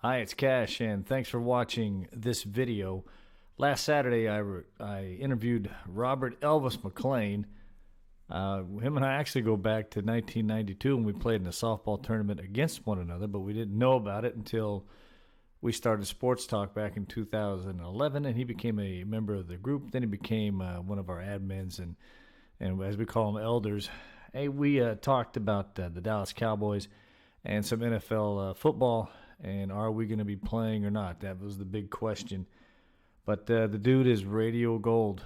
Hi, it's Cash, and thanks for watching this video. Last Saturday, I interviewed Robert Elvis McClain. Him and I actually go back to 1992 when we played in a softball tournament against one another, but we didn't know about it until we started Sports Talk back in 2011, and he became a member of the group. Then he became one of our admins, and as we call them, elders. Hey, we talked about the Dallas Cowboys and some NFL football, and are we going to be playing or not? That was the big question. But the dude is radio gold.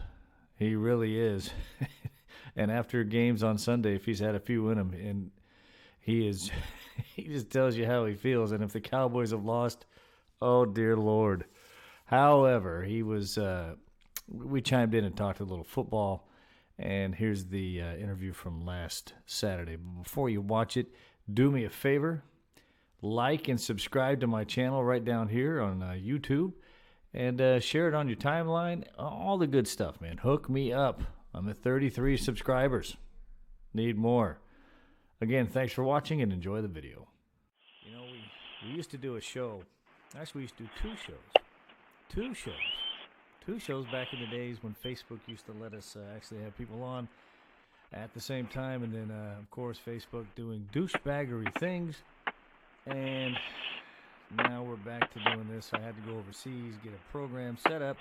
He really is. And after games on Sunday, if he's had a few in him, and he is, he just tells you how he feels. And if the Cowboys have lost, oh dear Lord. However, he was. We chimed in and talked a little football, and here's the interview from last Saturday. But before you watch it, do me a favor. Like and subscribe to my channel right down here on YouTube, and share it on your timeline. All the good stuff, man. Hook me up. I'm at 33 subscribers. Need more. Again, thanks for watching and enjoy the video. You know, we used to do a show. Actually, we used to do two shows. Two shows back in the days when Facebook used to let us actually have people on at the same time. And then, of course, Facebook doing douchebaggery things. And now we're back to doing this. I had to go overseas, get a program set up,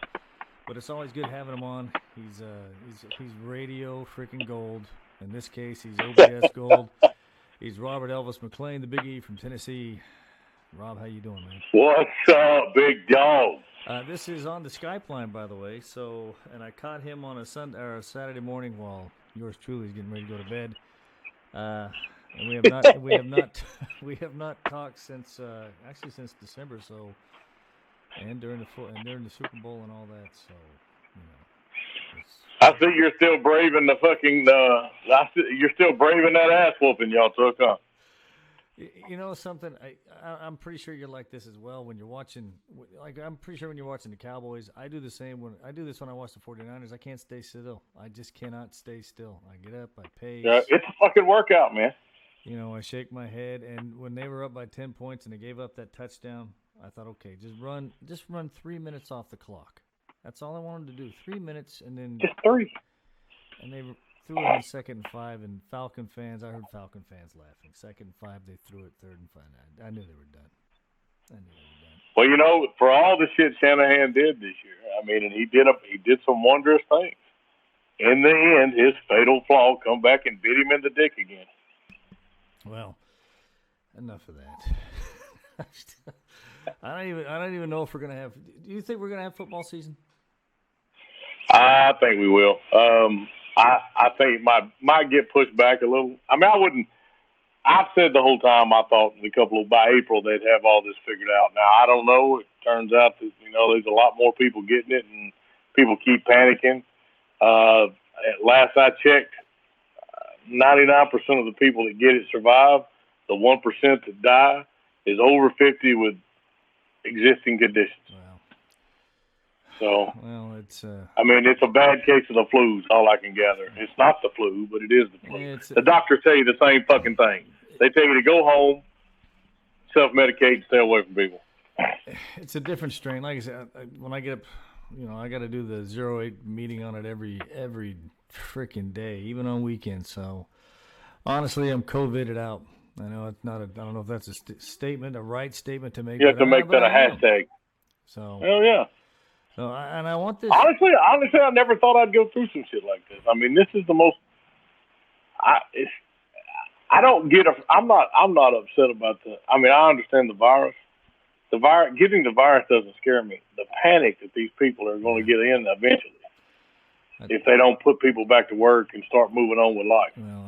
but it's always good having him on. He's radio freaking gold. In this case, he's OBS gold. He's Robert Elvis McClain, the Big E from Tennessee. Rob, how you doing, man? What's up, big dog? This is on the Skype line, by the way. So, and I caught him on a Saturday morning while yours truly is getting ready to go to bed. And we have not talked since since December. So, and during the Super Bowl and all that. So, I see you're still braving the fucking. You're still braving that ass whooping y'all took, huh? You know something? I'm pretty sure you're like this as well when you're watching. Like I'm pretty sure when you're watching the Cowboys, I do the same. When I do this when I watch the 49ers, I can't stay still. I just cannot stay still. I get up, I pace. It's a fucking workout, man. You know, I shake my head, and when they were up by 10 points and they gave up that touchdown, I thought, okay, just run 3 minutes off the clock. That's all I wanted to do. 3 minutes, and then just 3. And they threw it on 2nd and 5, and Falcon fans, I heard Falcon fans laughing. 2nd and 5, they threw it 3rd and 5. I knew they were done. Well, you know, for all the shit Shanahan did this year, I mean, and he did some wondrous things. In the end, his fatal flaw come back and bit him in the dick again. Well, enough of that. I don't even know if we're gonna have. Do you think we're gonna have football season? I think we will. I think it might get pushed back a little. I mean, I wouldn't. I've said the whole time I thought by April they'd have all this figured out. Now I don't know. It turns out that there's a lot more people getting it, and people keep panicking. Last I checked, 99% of the people that get it survive. The 1% that die is over 50 with existing conditions. Wow. So, well, it's. I mean, it's a bad case of the flu. Is all I can gather. It's not the flu, but it is the flu. The doctors tell you the same fucking thing. They tell you to go home, self-medicate, and stay away from people. It's a different strain. Like I said, when I get up, I got to do the 08 meeting on it every freaking day, even on weekends. So, honestly, I'm COVIDed out. I know it's not. I don't know if that's a right statement to make. You have to make that a hashtag. So. Hell yeah. So, and I want this. Honestly, I never thought I'd go through some shit like this. I mean, this is the most. I don't get. I'm not upset about the. I mean, I understand the virus. Getting the virus doesn't scare me. The panic that these people are going to get in eventually, if they don't put people back to work and start moving on with life. Well,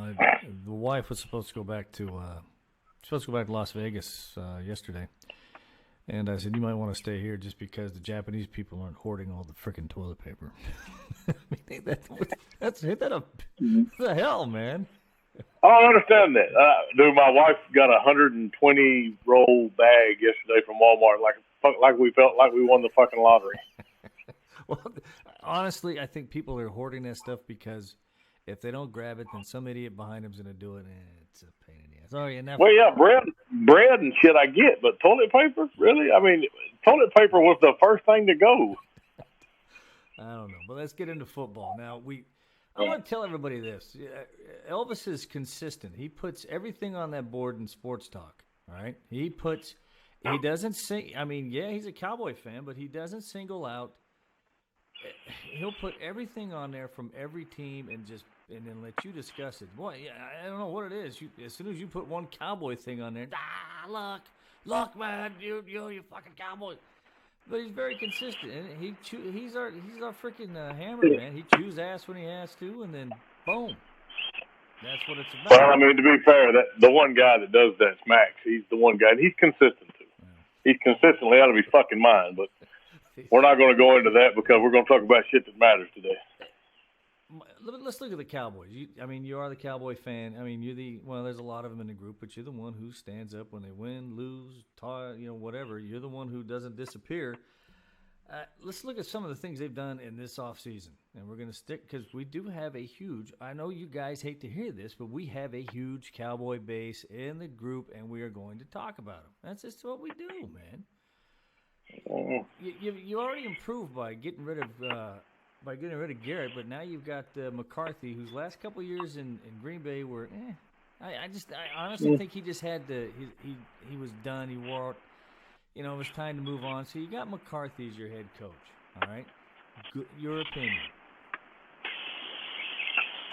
the wife was supposed to go back to Las Vegas yesterday, and I said you might want to stay here just because the Japanese people aren't hoarding all the frickin' toilet paper. I mean, that's hit that up. What the hell, man? I understand that. Dude, my wife got a 120 roll bag yesterday from Walmart, like we felt like we won the fucking lottery. Well, honestly, I think people are hoarding that stuff because if they don't grab it, then some idiot behind them's going to do it, and it's a pain in the ass. Oh, yeah, well, yeah, bread and shit I get, but toilet paper, really? I mean, toilet paper was the first thing to go. I don't know, but let's get into football now. I want to tell everybody this: Elvis is consistent. He puts everything on that board in sports talk. All right, he doesn't sing. I mean, yeah, he's a Cowboy fan, but he doesn't single out. He'll put everything on there from every team and then let you discuss it. Boy, yeah, I don't know what it is. As soon as you put one Cowboy thing on there, look, man, you fucking Cowboy. But he's very consistent, and he's our freaking hammer, man. He chews ass when he has to, and then boom, that's what it's about. Well, I mean, to be fair, that the one guy that does that's Max. He's the one guy, and he's consistent too. Yeah. He's consistently out of his fucking mind, but we're not going to go into that because we're going to talk about shit that matters today. Let's look at the Cowboys. You are the Cowboy fan. I mean, there's a lot of them in the group, but you're the one who stands up when they win, lose, tie, whatever. You're the one who doesn't disappear. Let's look at some of the things they've done in this offseason. And we're going to stick because we do have a huge, I know you guys hate to hear this, but we have a huge Cowboy base in the group, and we are going to talk about them. That's just what we do, man. You already improved by getting rid of Garrett, but now you've got McCarthy, whose last couple of years in Green Bay were, I honestly think he just had to. He was done. He wore out. It was time to move on. So you got McCarthy as your head coach. All right, your opinion.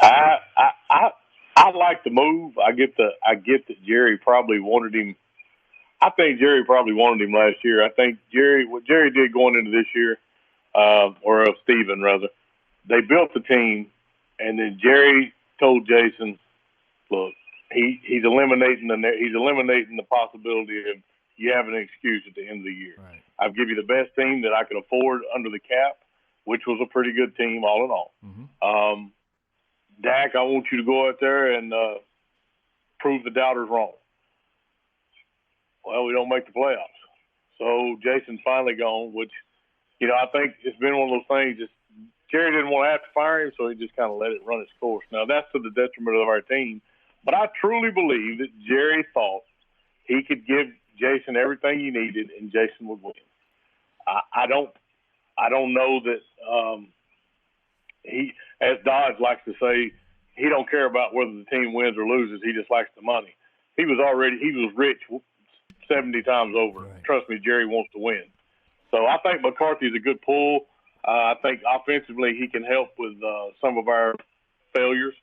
I like the move. I get that Jerry probably wanted him. I think Jerry probably wanted him last year. I think what Jerry did going into this year. Or Steven, rather. They built the team, and then Jerry told Jason, "Look, he's eliminating the possibility of you having an excuse at the end of the year. Right. I'll give you the best team that I can afford under the cap, which was a pretty good team all in all. Mm-hmm. Dak, I want you to go out there and prove the doubters wrong. Well, we don't make the playoffs, so Jason's finally gone, which." I think it's been one of those things. Just Jerry didn't want to have to fire him, so he just kind of let it run its course. Now, that's to the detriment of our team. But I truly believe that Jerry thought he could give Jason everything he needed, and Jason would win. I don't know that he, as Dodge likes to say, he don't care about whether the team wins or loses. He just likes the money. He was rich 70 times over. Right. Trust me, Jerry wants to win. So I think McCarthy's a good pull. I think offensively he can help with some of our failures.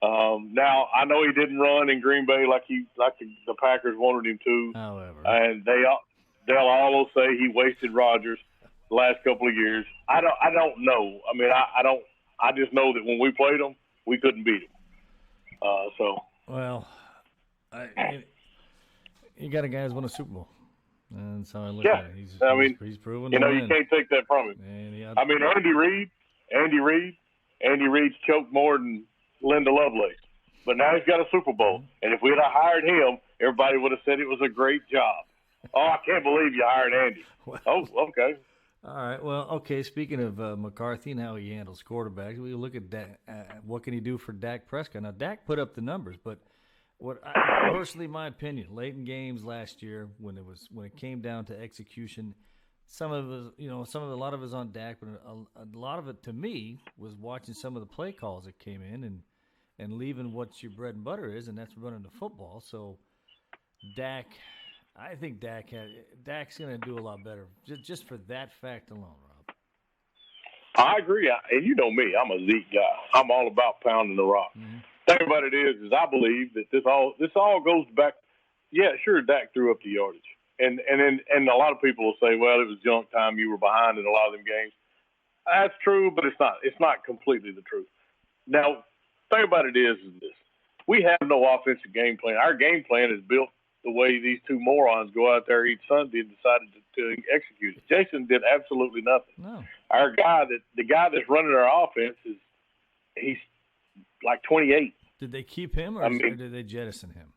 Now I know he didn't run in Green Bay like the Packers wanted him to. However, and they'll all say he wasted Rodgers the last couple of years. I don't know. I mean I just know that when we played them, we couldn't beat them. Well, you got a guy who's won a Super Bowl. And so I look at it. He's proven to win. You can't take that from him. Andy Reid's choked more than Linda Lovelace. But now he's got a Super Bowl. And if we had hired him, everybody would have said it was a great job. Oh, I can't believe you hired Andy. Well, oh, okay. All right. Well, okay. Speaking of McCarthy and how he handles quarterbacks, we look at Dak. What can he do for Dak Prescott? Now, Dak put up the numbers, but personally, my opinion, late in games last year, when it came down to execution, a lot of it was on Dak, but a lot of it to me was watching some of the play calls that came in and leaving what your bread and butter is, and that's running the football. So Dak, I think Dak's going to do a lot better just for that fact alone, Rob. I agree, and you know me, I'm a Zeke guy. I'm all about pounding the rock. Mm-hmm. Thing about it is I believe that this all goes back. Yeah, sure, Dak threw up the yardage, and a lot of people will say, well, it was junk time. You were behind in a lot of them games. That's true, but it's not. It's not completely the truth. Now, thing about it is this: we have no offensive game plan. Our game plan is built the way these two morons go out there each Sunday and decided to execute it. Jason did absolutely nothing. No. The guy that's running our offense he's like 28. Did they keep him or did they jettison him?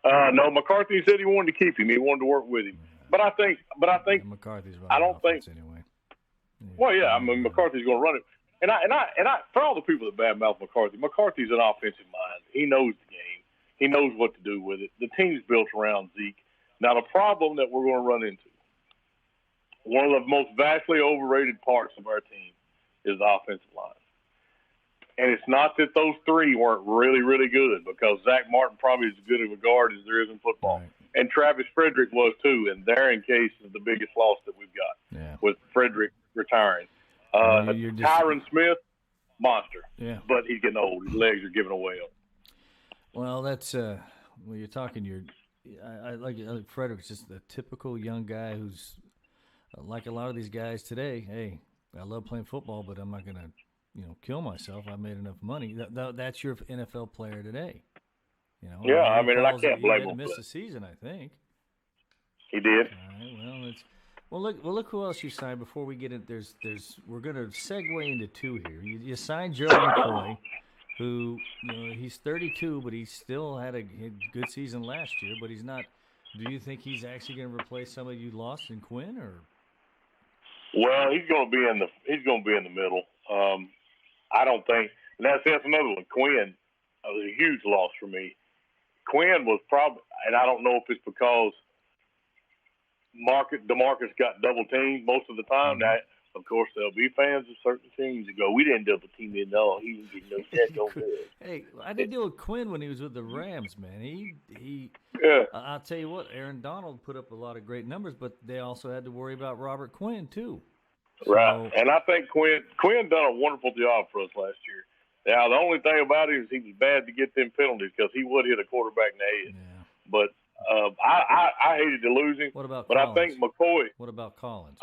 No, McCarthy said he wanted to keep him. He wanted to work with him. Yeah. But I think McCarthy's running. I don't think anyway. Well, yeah, I mean McCarthy's going to run it. And I for all the people that badmouth McCarthy's an offensive mind. He knows the game. He knows what to do with it. The team's built around Zeke. Now, the problem that we're going to run into, one of the most vastly overrated parts of our team is the offensive line. And it's not that those three weren't really, really good, because Zach Martin probably is as good of a guard as there is in football. Right. And Travis Frederick was too, and therein case is the biggest loss that we've got with Frederick retiring. Tyron Smith, monster. Yeah. But he's getting old. His legs are giving away. Well, that's when you're talking. I like Frederick's just the typical young guy who's like a lot of these guys today. Hey, I love playing football, but I'm not gonna, kill myself. I made enough money. That's your NFL player today. Yeah, I mean, and I can't blame him. He missed a season, I think. He did. All right. Well, look who else you signed before we get in. We're going to segue into two here. You signed Gerald McCoy, who he's 32, but he still had a good season last year. But he's not. Do you think he's actually going to replace somebody you lost in Quinn, or? Well, he's going to be in the middle. I don't think, and that's another one. Quinn was a huge loss for me. Quinn was probably, and I don't know if it's because DeMarcus got double teamed most of the time. That, of course, there'll be fans of certain teams that go, "We didn't double team him. No, he didn't get no check on good." Hey, I did deal with Quinn when he was with the Rams, man. He. Yeah. I'll tell you what, Aaron Donald put up a lot of great numbers, but they also had to worry about Robert Quinn too. Right, and I think Quinn done a wonderful job for us last year. Now, the only thing about it is he was bad to get them penalties, because he would hit a quarterback in the head. Yeah. But I hated to lose him. What about But Collins? I think McCoy. What about Collins?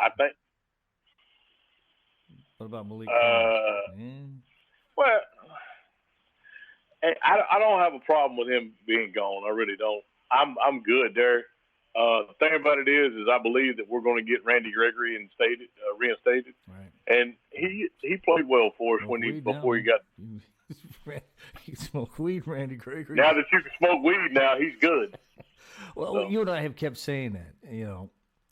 What about Malik Collins? Well, I don't have a problem with him being gone. I really don't. I'm good there. The thing about it is I believe that we're going to get Randy Gregory reinstated. Right. And he played well for us before he got. He smoked weed, Randy Gregory. Now that you can smoke weed, now he's good. Well, so. You and I have kept saying that,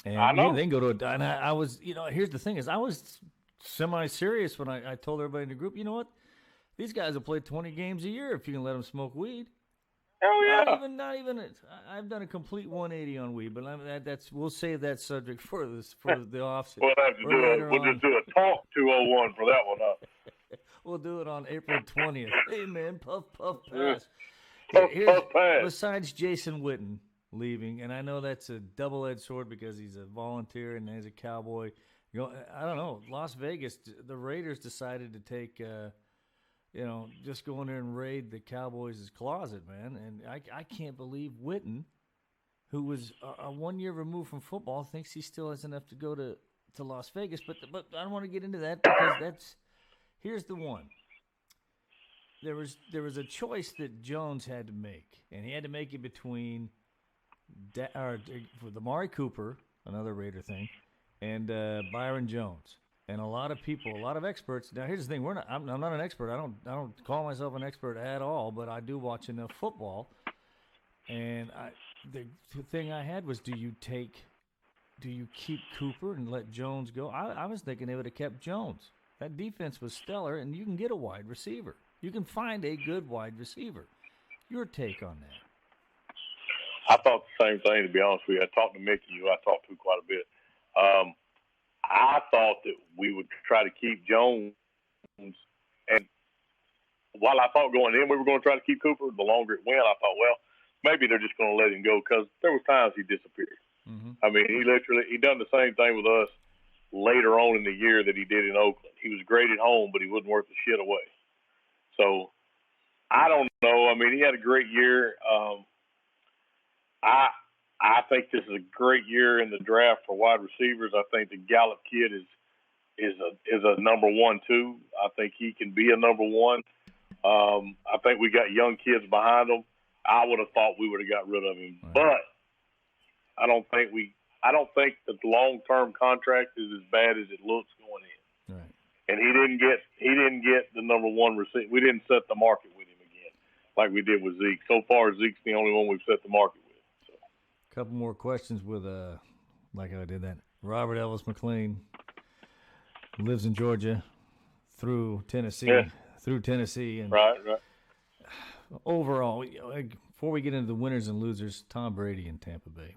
And I know. Then go to and I was, here's the thing is I was semi-serious when I told everybody in the group, you know what? These guys will play 20 games a year if you can let them smoke weed. Hell yeah. Not even. I've done a complete 180 on weed, but we'll save that subject for the offseason. We'll just do a talk 201 for that one, huh? We'll do it on April 20th. Hey man, puff pass. Puff pass. Besides Jason Witten leaving, and I know that's a double-edged sword because he's a volunteer and he's a Cowboy. I don't know. Las Vegas, the Raiders decided to take. Just go in there and raid the Cowboys' closet, man. And I can't believe Witten, who was a 1 year removed from football, thinks he still has enough to go to Las Vegas. But I don't want to get into that because here's the one. There was a choice that Jones had to make, and he had to make it between for the Amari Cooper, another Raider thing, and Byron Jones. And a lot of experts. Now, here's the thing: I'm not an expert. I don't call myself an expert at all, but I do watch enough football. And the thing I had was, do you keep Cooper and let Jones go? I was thinking they would have kept Jones. That defense was stellar, and you can get a wide receiver. You can find a good wide receiver. Your take on that? I thought the same thing, to be honest with you. I talked to Mickey, who I talked to quite a bit. I thought that we would try to keep Jones, and while I thought going in we were going to try to keep Cooper, the longer it went, I thought, well, maybe they're just going to let him go, because there was times he disappeared. Mm-hmm. I mean, he done the same thing with us later on in the year that he did in Oakland. He was great at home, but he wasn't worth the shit away. So I don't know. I mean, he had a great year. I think this is a great year in the draft for wide receivers. I think the Gallup kid is a number one too. I think he can be a number one. I think we got young kids behind him. I would have thought we would have got rid of him, right. But I don't think that the long-term contract is as bad as it looks going in. Right. And he didn't get the number one receiver. We didn't set the market with him again like we did with Zeke. So far, Zeke's the only one we've set the market with. Couple more questions with like I did that. Robert Elvis McClain lives in Georgia through Tennessee, and right. Overall, before we get into the winners and losers, Tom Brady in Tampa Bay.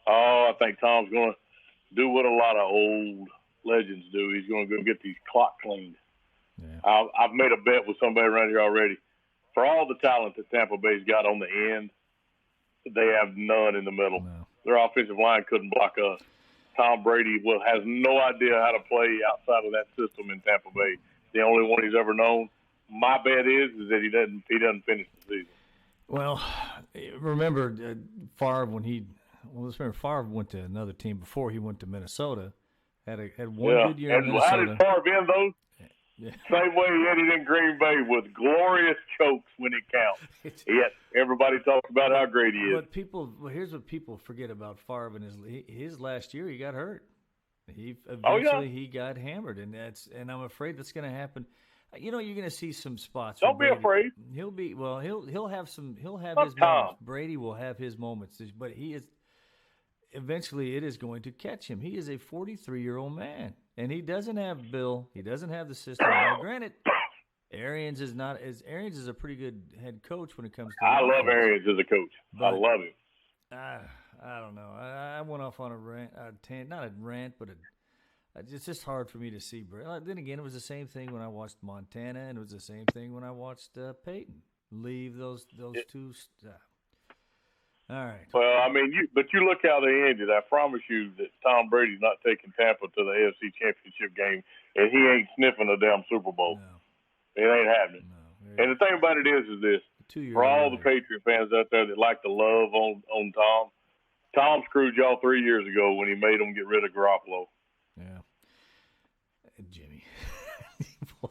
Oh, I think Tom's going to do what a lot of old legends do. He's going to go get these clock cleaned. Yeah. I've made a bet with somebody around here already. For all the talent that Tampa Bay's got on the end, they have none in the middle. No. Their offensive line couldn't block us. Tom Brady has no idea how to play outside of that system in Tampa Bay. The only one he's ever known. My bet is that he doesn't finish the season. Well, remember Favre Favre went to another team before he went to Minnesota. Had one good year in Minnesota. How did Favre end those? Yeah. Same way he ended in Green Bay with glorious chokes when it counts. Yet everybody talks about how great he is. But here's what people forget about Favre and his last year. He got hurt. He got hammered, and I'm afraid that's going to happen. You're going to see some spots. Don't be afraid. He'll have his Tom. moments. Brady will have his moments, but eventually it is going to catch him. He is a 43-year-old man, and he doesn't have Bill. He doesn't have the system. Now, granted, Arians is a pretty good head coach when it comes to. I love Arians as a coach. I love him. I don't know. I went off on a rant, not a rant, but it's just hard for me to see. Then again, it was the same thing when I watched Montana, and it was the same thing when I watched Peyton leave those two. All right. Well, I mean, you look how they ended. I promise you that Tom Brady's not taking Tampa to the AFC Championship game, and he ain't sniffing a damn Super Bowl. No. It ain't happening. No, and the thing about it is this: for all the Patriot fans out there that like to love on Tom screwed y'all 3 years ago when he made them get rid of Garoppolo. Yeah. Jimmy. Boy,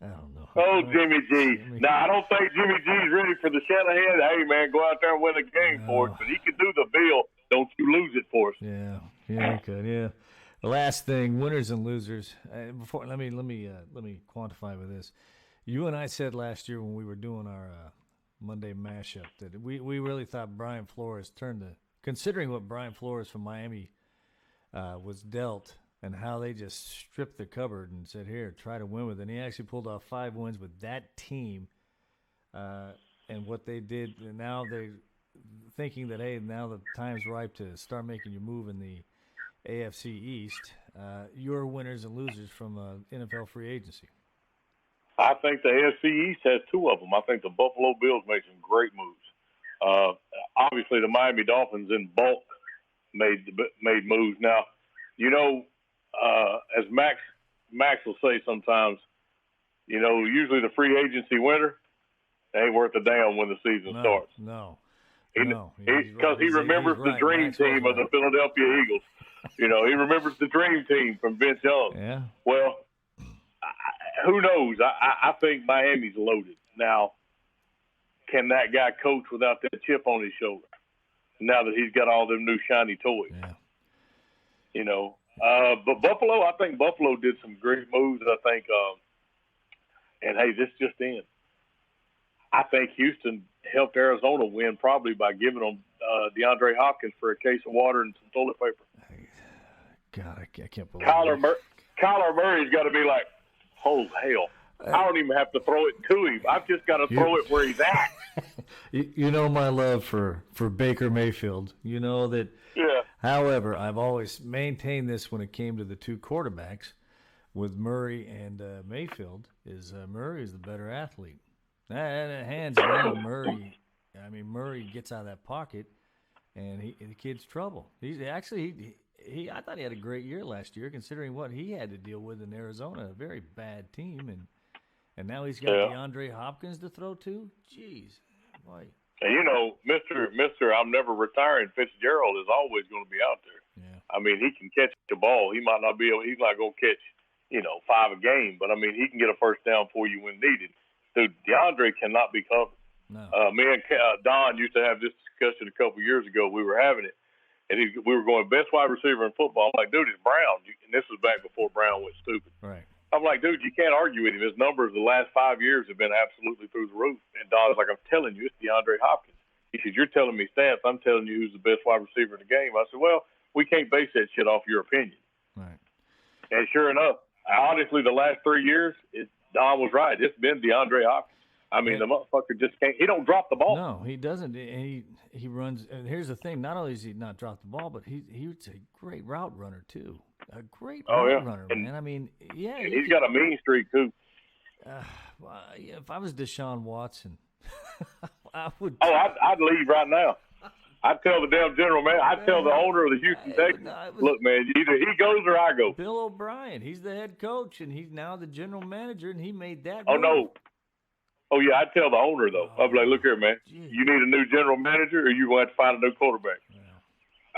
I don't know. Oh, Jimmy G. Now, I don't think Jimmy G's ready for the Shanahan. Hey, man, go out there and win a game for us. But he can do the bill. Don't you lose it for us. Yeah, he could. Yeah. The last thing, winners and losers. Before let me quantify with this. You and I said last year when we were doing our Monday mashup that we really thought Brian Flores considering what Brian Flores from Miami was dealt and how they just stripped the cupboard and said, here, try to win with it. And he actually pulled off 5 wins with that team and what they did. And now they're thinking that, hey, now the time's ripe to start making your move in the AFC East. Your winners and losers from NFL free agency. I think the AFC East has 2 of them. I think the Buffalo Bills made some great moves. Obviously, the Miami Dolphins in bulk made moves. Now, as Max will say sometimes, usually the free agency winner ain't worth a damn when the season starts. No. Because he remembers the dream team of the Philadelphia Eagles. He remembers the dream team from Vince Young. Yeah. Well, who knows? I think Miami's loaded. Now, can that guy coach without that chip on his shoulder now that he's got all them new shiny toys? Yeah. But Buffalo, I think Buffalo did some great moves. I think, and hey, this just in. I think Houston helped Arizona win probably by giving them DeAndre Hopkins for a case of water and some toilet paper. God, I can't believe Kyler Murray's got to be like, oh, hell. I don't even have to throw it to him. I've just got to throw it where he's at. You know my love for Baker Mayfield. You know that. Yeah. However, I've always maintained this when it came to the 2 quarterbacks with Murray and Mayfield. Murray is the better athlete. Hands down, Murray. I mean, Murray gets out of that pocket, and the kid's trouble. I thought he had a great year last year, considering what he had to deal with in Arizona, a very bad team, and now he's got DeAndre Hopkins to throw to. Jeez, boy. And Mr. I'm never retiring Fitzgerald is always going to be out there. Yeah. I mean, he can catch the ball. He might not be able. He's not going to catch 5 a game, but I mean, he can get a first down for you when needed. Dude, DeAndre cannot be covered. No. Me and Don used to have this discussion a couple years ago. We were having it, and we were going best wide receiver in football. I'm like, dude, it's Brown. And this was back before Brown went stupid. Right. I'm like, dude, you can't argue with him. His numbers the last 5 years have been absolutely through the roof. And Don's like, I'm telling you, it's DeAndre Hopkins. He said, you're telling me stats. I'm telling you who's the best wide receiver in the game. I said, well, we can't base that shit off your opinion. Right. And sure enough, honestly, the last 3 years, Don was right. It's been DeAndre Hopkins. I mean, the motherfucker just can't. He don't drop the ball. No, he doesn't. He runs. And here's the thing: not only does he not drop the ball, but he's a great route runner too. A great route runner, man. I mean, yeah, and he's got a mean streak too. If I was Deshaun Watson, I would. Oh, I'd leave right now. I'd tell the damn general man. I'd tell the owner of the Houston Texans, look, man, either he goes or I go. Bill O'Brien, he's the head coach, and he's now the general manager, and he made that. Oh, no. Oh, yeah, I'd tell the owner, though. I'd be like, look here, man. Geez. You need a new general manager, or you're going to have to find a new quarterback. Yeah.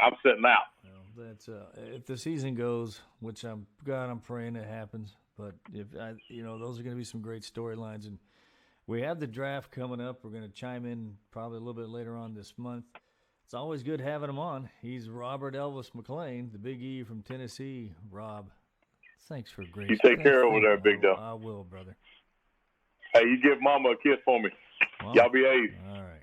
I'm sitting out. Well, that's if the season goes, which I'm praying it happens. But if those are going to be some great storylines, and we have the draft coming up. We're going to chime in probably a little bit later on this month. It's always good having him on. He's Robert Elvis McClain, the Big E from Tennessee. Rob, thanks for great. You take care over there, big dog. I will, brother. Hey, you give Mama a kiss for me. Y'all behave. All right.